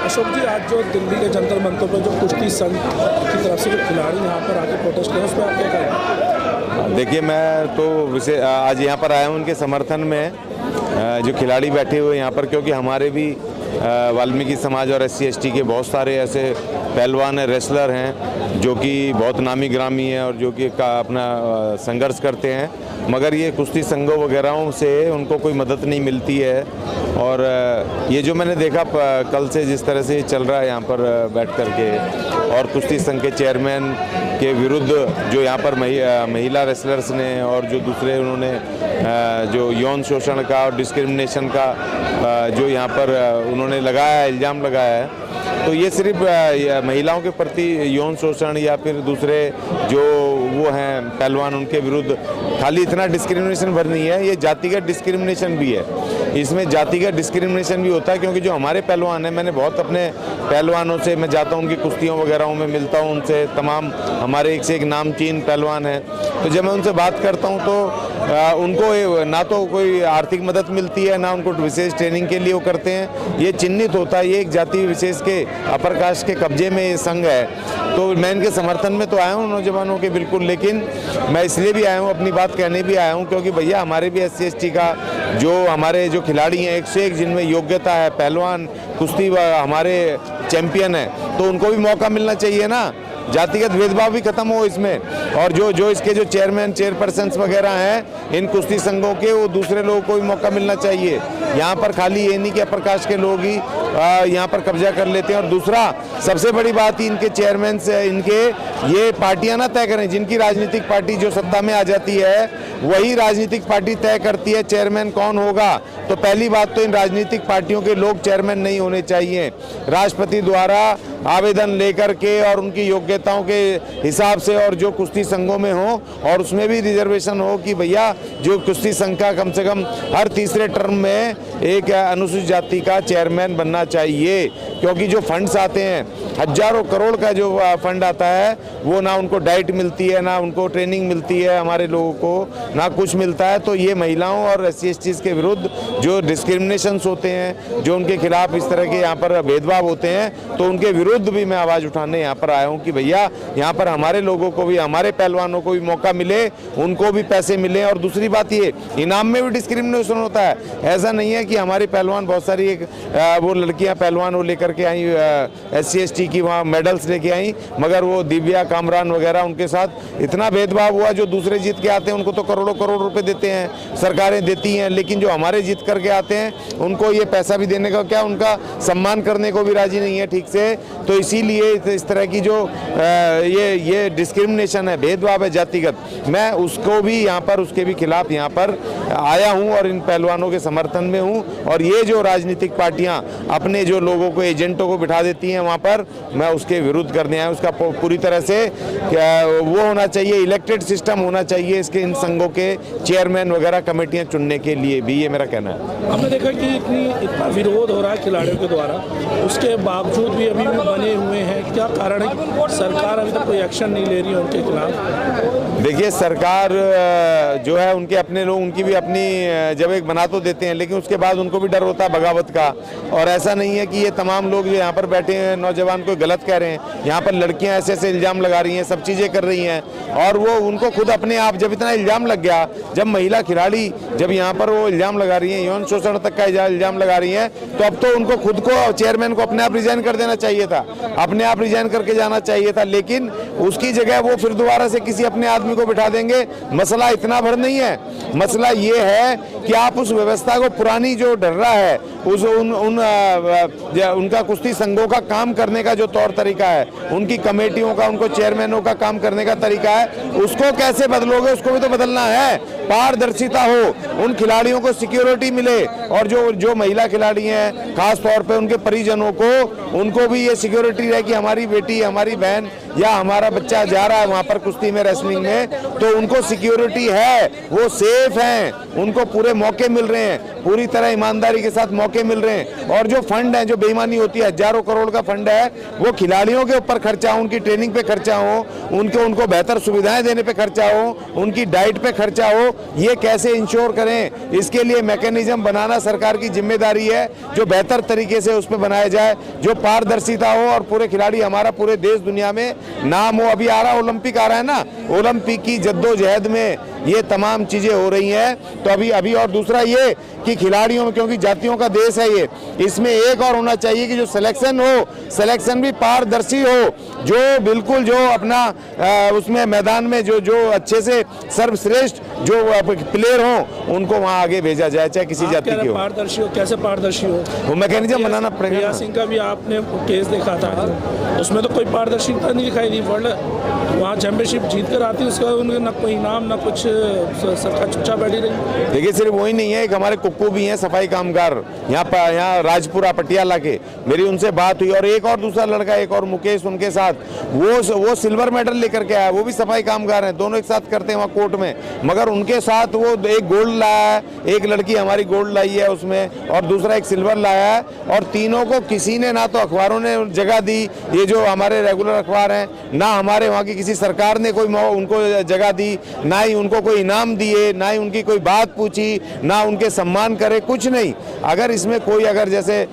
अशोक जी, आज जो दिल्ली के जंतर मंतर पर जो कुश्ती संघ की तरफ से जो खिलाड़ी यहाँ पर आके प्रोटेस्ट कर रहे हैं, उस पर आप क्या कहेंगे? देखिए, मैं तो आज यहाँ पर आया हूँ उनके समर्थन में, जो खिलाड़ी बैठे हुए यहाँ पर, क्योंकि हमारे भी वाल्मीकि समाज और SC/ST के बहुत सारे ऐसे पहलवान रेसलर हैं जो कि बहुत नामी ग्रामी हैं और जो कि अपना संघर्ष करते हैं, मगर ये कुश्ती संघों वगैरह से उनको कोई मदद नहीं मिलती है। और ये जो मैंने देखा कल से जिस तरह से चल रहा है यहाँ पर बैठ कर के, और कुश्ती संघ के चेयरमैन के विरुद्ध जो यहाँ पर महिला रेसलर्स ने और जो दूसरे उन्होंने जो यौन शोषण का और डिस्क्रिमिनेशन का जो यहाँ पर उन्होंने लगाया है, इल्ज़ाम लगाया है, तो ये सिर्फ महिलाओं के प्रति यौन शोषण या फिर दूसरे जो वो हैं पहलवान उनके विरुद्ध खाली इतना डिस्क्रिमिनेशन भर नहीं है, ये जातिगत डिस्क्रिमिनेशन भी है। इसमें जातिगत डिस्क्रिमिनेशन भी होता है, क्योंकि जो हमारे पहलवान हैं, मैंने बहुत अपने पहलवानों से मैं जाता हूँ, उनकी कुश्तियों वगैरह में मिलता हूँ उनसे, तमाम हमारे एक से एक नामचीन पहलवान हैं, तो जब मैं उनसे बात करता हूँ तो उनको ना तो कोई आर्थिक मदद मिलती है, ना उनको विशेष ट्रेनिंग के लिए वो करते हैं। ये चिन्हित होता है, ये एक जाति विशेष के अपर कास्ट के कब्जे में ये संघ है। तो मैं इनके समर्थन में तो आया हूँ नौजवानों के, बिल्कुल, लेकिन मैं इसलिए भी आया हूँ, अपनी बात कहने भी आया हूँ, क्योंकि भैया हमारे भी SC/ST का जो हमारे जो खिलाड़ी हैं, एक से एक जिनमें योग्यता है, पहलवान कुश्ती हमारे चैंपियन हैं, तो उनको भी मौका मिलना चाहिए ना, जातिगत भेदभाव भी खत्म हो इसमें। और जो इसके जो चेयरमैन चेयरपर्सन्स वगैरह हैं इन कुश्ती संघों के, वो दूसरे लोगों को भी मौका मिलना चाहिए। यहाँ पर खाली ये नहीं कि प्रकाश के लोग ही यहाँ पर कब्जा कर लेते हैं। और दूसरा सबसे बड़ी बात ही इनके चेयरमैन से, इनके ये पार्टियां ना तय करें, जिनकी राजनीतिक पार्टी जो सत्ता में आ जाती है वही राजनीतिक पार्टी तय करती है चेयरमैन कौन होगा। तो पहली बात तो इन राजनीतिक पार्टियों के लोग चेयरमैन नहीं होने चाहिए। राष्ट्रपति द्वारा आवेदन लेकर के और उनकी योग्यताओं के हिसाब से, और जो कुश्ती संघों में हो और उसमें भी रिजर्वेशन हो कि भैया जो कुश्ती संघ का कम से कम हर तीसरे टर्म में एक अनुसूचित जाति का चेयरमैन बनना चाहिए। क्योंकि जो फंड्स आते हैं, हजारों करोड़ का जो फंड आता है, वो ना उनको डाइट मिलती है, ना उनको ट्रेनिंग मिलती है, हमारे लोगों को ना कुछ मिलता है। तो ये महिलाओं और SC/ST के विरुद्ध जो डिस्क्रिमिनेशंस होते हैं, जो उनके खिलाफ इस तरह के यहाँ पर भेदभाव होते हैं, तो उनके विरुद्ध भी मैं आवाज़ उठाने यहाँ पर आया हूँ कि भैया यहाँ पर हमारे लोगों को भी, हमारे पहलवानों को भी मौका मिले, उनको भी पैसे मिले। और दूसरी बात ये, इनाम में भी डिस्क्रिमिनेशन होता है। ऐसा नहीं है कि हमारे पहलवान, बहुत सारी वो लड़कियाँ पहलवान वो लेकर के आई SC/ST की, वहाँ मेडल्स लेके आई, मगर वो दिव्या कामरान वगैरह, उनके साथ इतना भेदभाव हुआ। जो दूसरे जीत के आते हैं उनको तो करोड़ों करोड़ रुपए देते हैं, सरकारें देती हैं, लेकिन जो हमारे जीत करके आते हैं उनको ये पैसा भी देने का क्या, उनका सम्मान करने को भी राजी नहीं है ठीक से। तो इसीलिए इस तरह की जो ये डिस्क्रिमिनेशन है, भेदभाव है जातिगत, मैं उसको भी यहाँ पर, उसके भी खिलाफ यहाँ पर आया हूँ और इन पहलवानों के समर्थन में हूँ। और ये जो राजनीतिक पार्टियाँ अपने जो लोगों को, एजेंटों को बिठा देती हैं वहाँ पर, मैं उसके विरुद्ध करने आया। उसका पूरी तरह से वो होना चाहिए, इलेक्टेड सिस्टम होना चाहिए इसके, इन संघों के चेयरमैन वगैरह कमेटियाँ चुनने के लिए भी, ये मेरा कहना है। हमने देखा कि इतना विरोध हो रहा है खिलाड़ियों के द्वारा, उसके बावजूद भी अभी भी बने हुए हैं। क्या कारण है कि सरकार अभी तक कोई एक्शन नहीं ले रही है उनके खिलाफ? देखिए, सरकार जो है, उनके अपने लोग, उनकी भी अपनी जब एक बना तो देते हैं, लेकिन उसके बाद उनको भी डर होता है बगावत का। और ऐसा नहीं है कि ये तमाम लोग जो यहाँ पर बैठे हैं नौजवान को गलत कह रहे हैं। यहाँ पर लड़कियाँ ऐसे ऐसे इल्ज़ाम लगा रही हैं, सब चीज़ें कर रही हैं, और वो उनको खुद अपने आप, जब इतना इल्ज़ाम लग गया, जब महिला खिलाड़ी जब यहाँ पर वो इल्ज़ाम लगा रही हैं, यौन शोषण तक का इल्ज़ाम लगा रही हैं, तो अब तो उनको खुद को, चेयरमैन को अपने आप रिजाइन कर देना चाहिए था, अपने आप रिजाइन करके जाना चाहिए था। लेकिन उसकी जगह वो फिर दोबारा से किसी अपने आदमी को बिठा देंगे। मसला इतना भर नहीं है, मसला ये है कि आप उस व्यवस्था को, पुरानी जो ढर्रा है, उस उनका कुश्ती संघों का काम करने का जो तौर तरीका है, उनकी कमेटियों का, उनको चेयरमैनों का काम करने का तरीका है, उसको कैसे बदलोगे? उसको भी तो बदलना है। पारदर्शिता हो, उन खिलाड़ियों को सिक्योरिटी मिले, और जो महिला खिलाड़ी हैं खास तौर पे उनके परिजनों को, उनको भी ये सिक्योरिटी रहे कि हमारी बेटी, हमारी बहन या हमारा बच्चा जा रहा है वहाँ पर कुश्ती में, रेसलिंग में, तो उनको सिक्योरिटी है, वो सेफ हैं, उनको पूरे मौके मिल रहे हैं, पूरी तरह ईमानदारी के साथ मौके मिल रहे हैं। और जो फंड है, जो बेईमानी होती है, हजारों करोड़ का फंड है, वो खिलाड़ियों के ऊपर खर्चा हो, उनकी ट्रेनिंग पे खर्चा हो, उनको बेहतर सुविधाएं देने पे खर्चा हो, उनकी डाइट पे खर्चा हो, ये कैसे इंश्योर करें, इसके लिए मैकेनिज्म बनाना सरकार की जिम्मेदारी है, जो बेहतर तरीके से उस पर बनाया जाए, जो पारदर्शिता हो और पूरे खिलाड़ी हमारा पूरे देश दुनिया में नाम हो। अभी आ रहा ओलंपिक आ रहा है ना, ओलंपिक की जद्दोजहद में ये तमाम चीजें हो रही हैं। तो अभी और दूसरा ये कि खिलाड़ियों में, क्योंकि जातियों का देश है ये, इसमें एक और होना चाहिए कि जो सिलेक्शन हो, सिलेक्शन भी पारदर्शी हो, जो बिल्कुल जो अपना उसमें मैदान में जो अच्छे से सर्वश्रेष्ठ जो प्लेयर हो, उनको वहां आगे भेजा जाए, चाहे किसी जाति के हो। पारदर्शी हो, कैसे पारदर्शी हो, वो मैकेनिज्म बनाना पड़ेगा। प्रिया सिंह का भी आपने केस देखा था, उसमें तो कोई पारदर्शिता नहीं दिखाई दी। वर्ल्ड वहाँ चैंपियनशिप जीत कर आती, उसका उनके न कोई इनाम न कुछ, सरकार चुपचाप बैठी रही। देखिए, सिर्फ वही नहीं है, एक हमारे कुक्कू भी हैं सफाई कामगार यहाँ राजपुरा पटियाला के, मेरी उनसे बात हुई। और एक और दूसरा लड़का, एक और मुकेश, उनके साथ वो सिल्वर मेडल लेकर के आया, वो भी सफाई कामगार हैं, दोनों एक साथ करते हैं वहाँ कोर्ट में, मगर उनके साथ वो एक गोल्ड लाया है, एक लड़की हमारी गोल्ड लाई है उसमें, और दूसरा एक सिल्वर लाया है। और तीनों को किसी ने, ना तो अखबारों ने जगह दी, ये जो हमारे रेगुलर अखबार हैं, ना हमारे वहाँ की किसी सरकार ने कोई उनको जगह दी, ना ही उनको कोई इनाम दिए, ना ही उनकी कोई बात पूछी, ना उनके सम्मान करे, कुछ नहीं। अगर इसमें कोई, अगर जैसे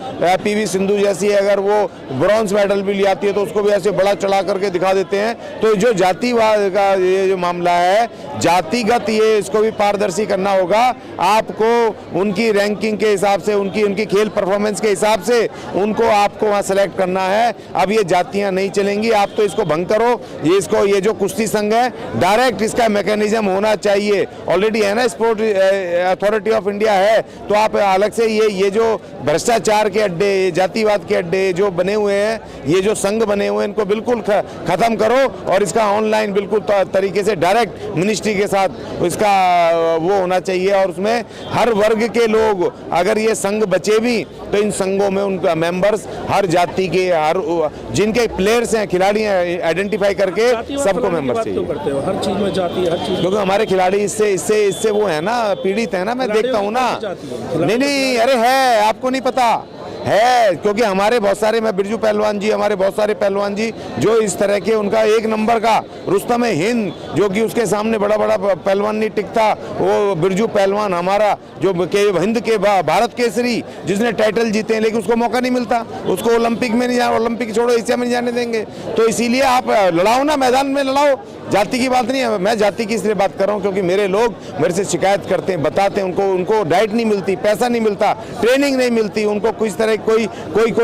पीवी सिंधु जैसी अगर वो ब्रॉन्ज मेडल भी ले आती है तो उसको भी ऐसे बड़ा चढ़ा करके दिखा देते हैं। तो जो जातिवाद का ये जो मामला है, जातिगत, ये इसको भी पारदर्शी करना होगा। आपको उनकी रैंकिंग के हिसाब से, उनकी खेल परफॉर्मेंस के हिसाब से उनको आपको वहाँ सेलेक्ट करना है। अब ये जातियाँ नहीं चलेंगी, आप तो इसको भंग करो। ये जो कुश्ती संघ है, डायरेक्ट इसका मैकेनिज्म होना चाहिए, ऑलरेडी है ना, स्पोर्ट अथॉरिटी ऑफ इंडिया है, तो आप अलग से ये जो भ्रष्टाचार के अड्डे, जातिवाद के अड्डे जो बने हुए हैं, ये जो संघ बने हुए हैं, इनको बिल्कुल खत्म करो। और इसका ऑनलाइन बिल्कुल तरीके से डायरेक्ट मिनिस्ट्री के साथ इसका वो होना चाहिए। और उसमें हर वर्ग के लोग, अगर ये संघ बचे भी, तो इन संघों में उनका मेंबर्स हर जाति के, हर जिनके प्लेयर्स हैं, खिलाड़ी हैं, आइडेंटिफाई करके सबको मेंबर चाहिए। हर चीज में जाति है, हर चीज, क्योंकि हमारे खिलाड़ी इससे वो है ना, पीड़ित है ना, मैं देखता हूँ ना। नहीं, अरे है, आपको नहीं पता है, क्योंकि हमारे बहुत सारे, मैं बिरजू पहलवान जी, हमारे बहुत सारे पहलवान जी जो इस तरह के, उनका एक नंबर का रुस्तम हिंद, जो कि उसके सामने बड़ा पहलवान नहीं टिकता, वो बिरजू पहलवान हमारा, जो हिंद के भारत केसरी, जिसने टाइटल जीते हैं, लेकिन उसको मौका नहीं मिलता, उसको ओलंपिक में नहीं जाना, ओलंपिक छोड़ो, एशिया में नहीं जाने देंगे। तो इसीलिए आप लड़ाओ ना, मैदान में लड़ाओ, जाति की बात नहीं है। मैं जाति की इसलिए बात कर रहा हूँ क्योंकि मेरे लोग मेरे से शिकायत करते हैं, बताते हैं, उनको डाइट नहीं मिलती, पैसा नहीं मिलता, ट्रेनिंग नहीं मिलती, उनको किस तरह कोई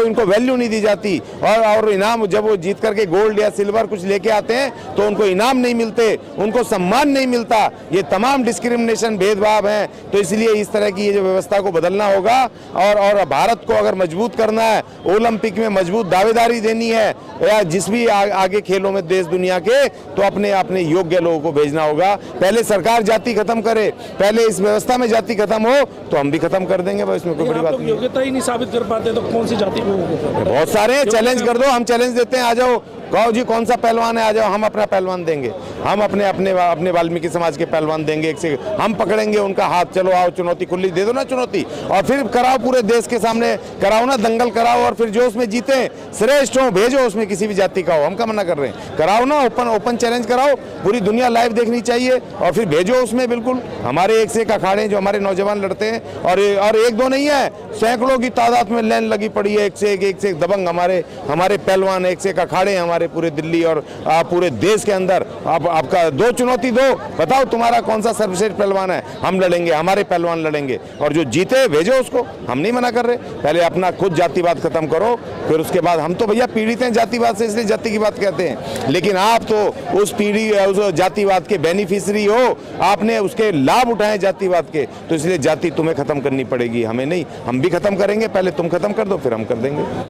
उनको वैल्यू नहीं दी जाती। और इनाम, जब वो जीत करके गोल्ड या सिल्वर कुछ लेके आते हैं तो उनको इनाम नहीं मिलते, उनको सम्मान नहीं मिलता। ये तमाम डिस्क्रिमिनेशन, भेदभाव हैं। तो इसलिए इस तरह की ये जो व्यवस्था को बदलना होगा। और भारत को अगर मजबूत करना है, ओलंपिक में मजबूत दावेदारी देनी है, या जिस भी आगे खेलों में देश दुनिया के, तो अपने योग्य लोगों को भेजना होगा। पहले सरकार जाति खत्म करे, पहले इस व्यवस्था में जाति खत्म हो, तो हम भी खत्म कर देंगे। इसमें कोई बड़ी बात नहीं। योग्यता ही नहीं साबित कर पाते तो कौन सी जाति को? बहुत सारे चैलेंज कर दो, हम चैलेंज देते हैं, आ जाओ, कहो जी कौन सा पहलवान है, आ जाओ, हम अपना पहलवान देंगे, हम अपने वाल्मीकि समाज के पहलवान देंगे, एक से हम पकड़ेंगे उनका हाथ, चलो आओ, चुनौती खुली दे दो ना, चुनौती, और फिर कराओ, पूरे देश के सामने कराओ ना, दंगल कराओ, और फिर जो उसमें जीते श्रेष्ठ हो, भेजो, उसमें किसी भी जाति का हो, हम क्या मना कर रहे हैं, कराओ ना, ओपन चैलेंज कराओ, पूरी दुनिया लाइव देखनी चाहिए, और फिर भेजो उसमें। बिल्कुल हमारे एक से एक अखाड़े जो हमारे नौजवान लड़ते हैं, और एक दो नहीं है, सैकड़ों की तादाद में लाइन लगी पड़ी है, एक से एक दबंग हमारे पहलवान, एक से एक अखाड़े हमारे पूरे दिल्ली और पूरे देश के अंदर। आपका दो चुनौती दो, बताओ तुम्हारा कौन सा सर्वश्रेष्ठ पहलवान है, हम लड़ेंगे, हमारे पहलवान लड़ेंगे, और जो जीते भेजो उसको, हम नहीं मना कर रहे। पहले अपना खुद जातिवाद खत्म करो, फिर उसके बाद, हम तो भैया पीड़ित हैं जातिवाद से, इसलिए जाति की बात कहते हैं, लेकिन आप तो उस जातिवाद के बेनिफिशियरी हो, आपने उसके लाभ उठाए जातिवाद के, तो इसलिए जाति तुम्हें खत्म करनी पड़ेगी, हमें नहीं। हम भी खत्म करेंगे, पहले तुम खत्म कर दो, फिर हम कर देंगे।